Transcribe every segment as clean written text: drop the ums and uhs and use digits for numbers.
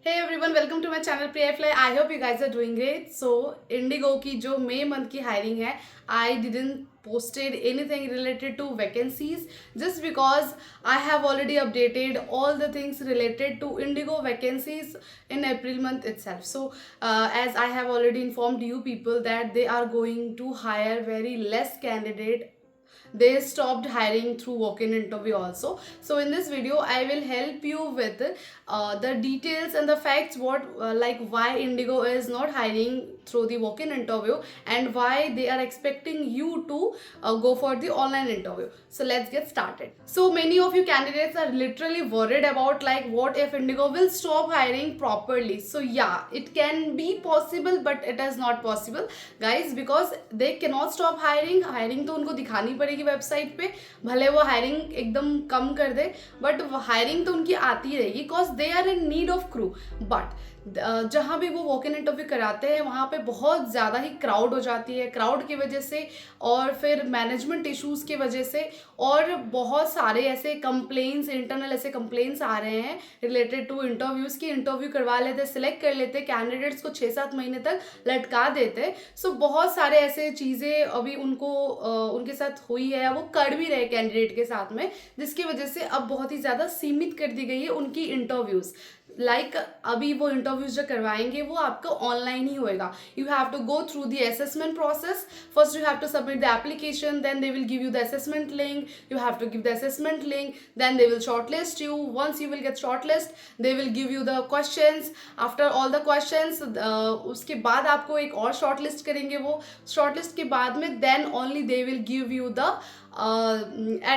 Hey everyone, welcome to my channel Priyafly. I hope you guys are doing great. So Indigo की जो May month की hiring है, I didn't posted anything related to vacancies just because I have already updated all the things related to Indigo vacancies in April month itself. So as I have already informed you people that they are going to hire very less candidate, they stopped hiring through walk-in interview also. So in this video I will help you with the details and the facts, what like why Indigo is not hiring through the walk-in interview and why they are expecting you to go for the online interview. So let's get started. So many of you candidates are literally worried about like what if Indigo will stop hiring properly. So yeah, it can be possible but it is not possible guys, because they cannot stop hiring तो उनको दिखानी पड़ेगी website पे, भले वो hiring एकदम कम कर दे but hiring तो उनकी आती रहेगी because they are in need of crew. But जहाँ भी वो वॉक इन इंटरव्यू कराते हैं वहाँ पे बहुत ज़्यादा ही क्राउड हो जाती है, क्राउड की वजह से और फिर मैनेजमेंट इश्यूज़ की वजह से और बहुत सारे ऐसे कंप्लेंट्स, इंटरनल ऐसे कंप्लेंट्स आ रहे हैं रिलेटेड टू इंटरव्यूज़ की. इंटरव्यू करवा लेते, सिलेक्ट कर लेते, कैंडिडेट्स को 6-7 महीने तक लटका देते. सो बहुत सारे ऐसे चीज़ें अभी उनको उनके साथ हुई है, वो कर भी रहे कैंडिडेट के साथ में, जिसकी वजह से अब बहुत ही ज़्यादा सीमित कर दी गई है उनकी इंटरव्यूज़. अभी वो इंटरव्यूज जो करवाएंगे वो आपका ऑनलाइन ही होएगा. You have to go through the assessment process. First you have to submit the application, then they will give you the assessment link. You have to give the assessment link, then they will shortlist you. Once you will get shortlist they will give you the questions. After all the questions उसके बाद आपको एक और shortlist करेंगे. वो shortlist के बाद में then only they will give you the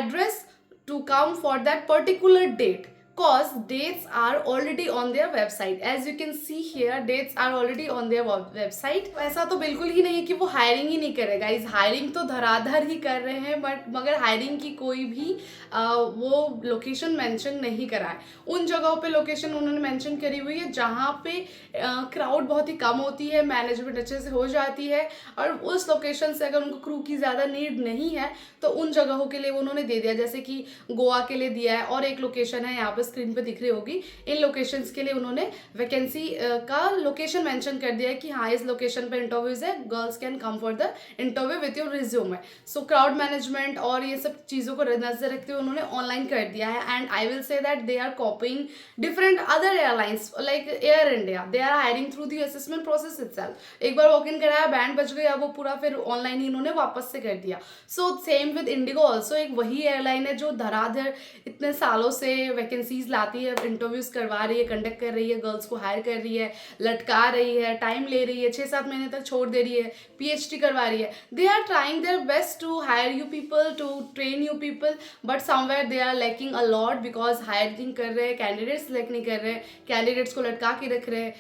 address to come for that particular date, cause dates are already on their website. As you can see here, dates are already on their website. ऐसा तो बिल्कुल ही नहीं है कि वो hiring ही नहीं करेगा. इस हायरिंग तो धराधर ही कर रहे हैं, बट मगर हायरिंग की कोई भी वो लोकेशन मेंशन नहीं करा है. उन जगहों पे लोकेशन उन्होंने मेंशन करी हुई है जहाँ पे क्राउड बहुत ही कम होती है, मैनेजमेंट अच्छे से हो जाती है, और उस लोकेशन से अगर उनको क्रू की ज़्यादा नीड नहीं है तो उन जगहों के लिए उन्होंने दे दिया. जैसे कि गोवा के लिए दिया है, और एक लोकेशन है यहाँ पे स्क्रीन पे दिख रही होगी. इन लोकेशंस के लिए उन्होंने वैकेंसी का लोकेशन मेंशन कर दिया है कि हाँ इस लोकेशन पे इंटरव्यूज है, girls can come for the interview with your resume. So crowd management और ये सब चीज़ों को नजर रखते हुए उन्होंने ऑनलाइन कर दिया है. And I will say that they are copying different other airlines like Air India. They are hiring through the assessment process itself. एक बार वॉक इन कराया, बैंड बज गया, वो पूरा फिर ऑनलाइन ही इन्होंने वापस से कर दिया. So same with Indigo also. एक वही एयरलाइन है जो धराधर इतने सालों से वैकेंसीज लाती है, इंटरव्यूज करवा रही है, कंडक्ट कर रही है, गर्ल्स को हायर कर रही है, लटका रही है, टाइम ले रही है, 6-7 महीने तक छोड़ दे रही है, पीएचडी करवा रही है. They are trying their best to hire you people, to train you people, but somewhere they are lacking a lot because hiring कर रहे हैं, कैंडिडेट्स सिलेक्ट नहीं कर रहे हैं, कैंडिडेट्स को लटका के रख रहे हैं,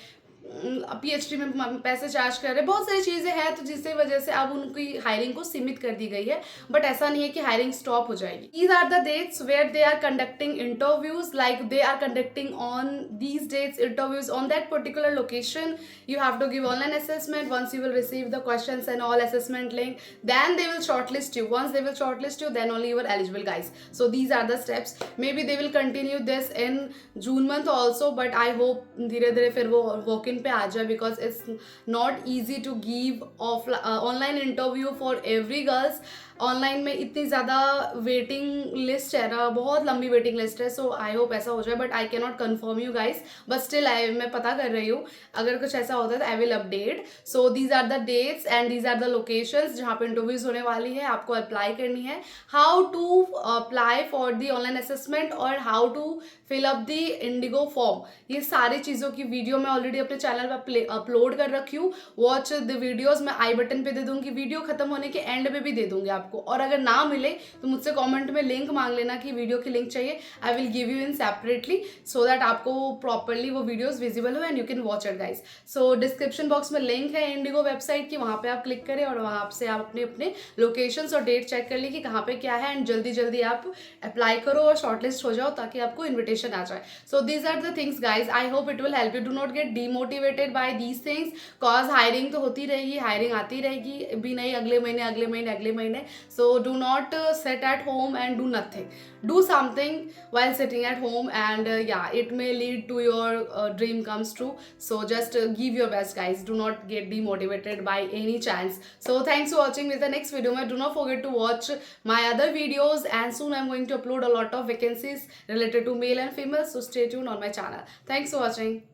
पीएचडी में पैसे चार्ज कर रहे हैं, बहुत सारी चीज़ें हैं. तो जिसकी वजह से अब उनकी हायरिंग को सीमित कर दी गई है, बट ऐसा नहीं है कि हायरिंग स्टॉप हो जाएगी. These are the dates where they are conducting interviews, like they are conducting on these dates interviews on that particular location. You have to give online assessment. Once you will receive the questions and all assessment link, then they will shortlist you. Once they will shortlist you, then only you are eligible, guys. So these are the steps. Maybe they will continue this in June month also, but I hope धीरे धीरे फिर वो walk-in पे आ जाए, because it's not easy to give online interview for every girls. Online में इतनी ज़्यादा waiting list है ना, बहुत लंबी वेटिंग लिस्ट है. सो आई होप ऐसा हो जाए, but I can not confirm you guys, but still मैं पता कर रही हूँ. अगर कुछ ऐसा होता है तो I will update. So these are the dates and these are the locations जहाँ पे इंटरव्यूज होने वाली है. आपको अप्लाई करनी है, how to apply for the online assessment और how to fill up the IndiGo form, ये सारी चीज़ों की वीडियो मैं ऑलरेडी अपने चैनल पर अपलोड कर रखी हूँ. वॉच द वीडियोज़ मैं आई बटन पे दे दूँगी, वीडियो खत्म होने के एंड पे भी दे दूँगी आपको. और अगर ना मिले तो मुझसे कमेंट में लिंक मांग लेना कि वीडियो की लिंक चाहिए. I will give you in separately so that आपको प्रॉपरली वो वीडियोस विजिबल हो and you can watch it guys. So description box में लिंक है इंडिगो वेबसाइट की, वहाँ पे आप क्लिक करें और वहाँ से आप अपने अपने लोकेशंस और डेट चेक कर ली कि कहाँ पे क्या है, एंड जल्दी जल्दी आप अप्लाई करो और शॉर्टलिस्ट हो जाओ ताकि आपको इन्विटेशन आ जाए. So these are the things guys, I hope it will help you. Do not get demotivated by these things, cause hiring तो होती रहेगी, हायरिंग आती रहेगी भी नहीं, अगले महीने अगले महीने अगले महीने. So do not sit at home and do nothing. Do something while sitting at home, and yeah, it may lead to your dream comes true. So just give your best, guys. Do not get demotivated by any chance. So thanks for watching. With the next video, do not forget to watch my other videos, and soon I'm going to upload a lot of vacancies related to male and female. So stay tuned on my channel. Thanks for watching.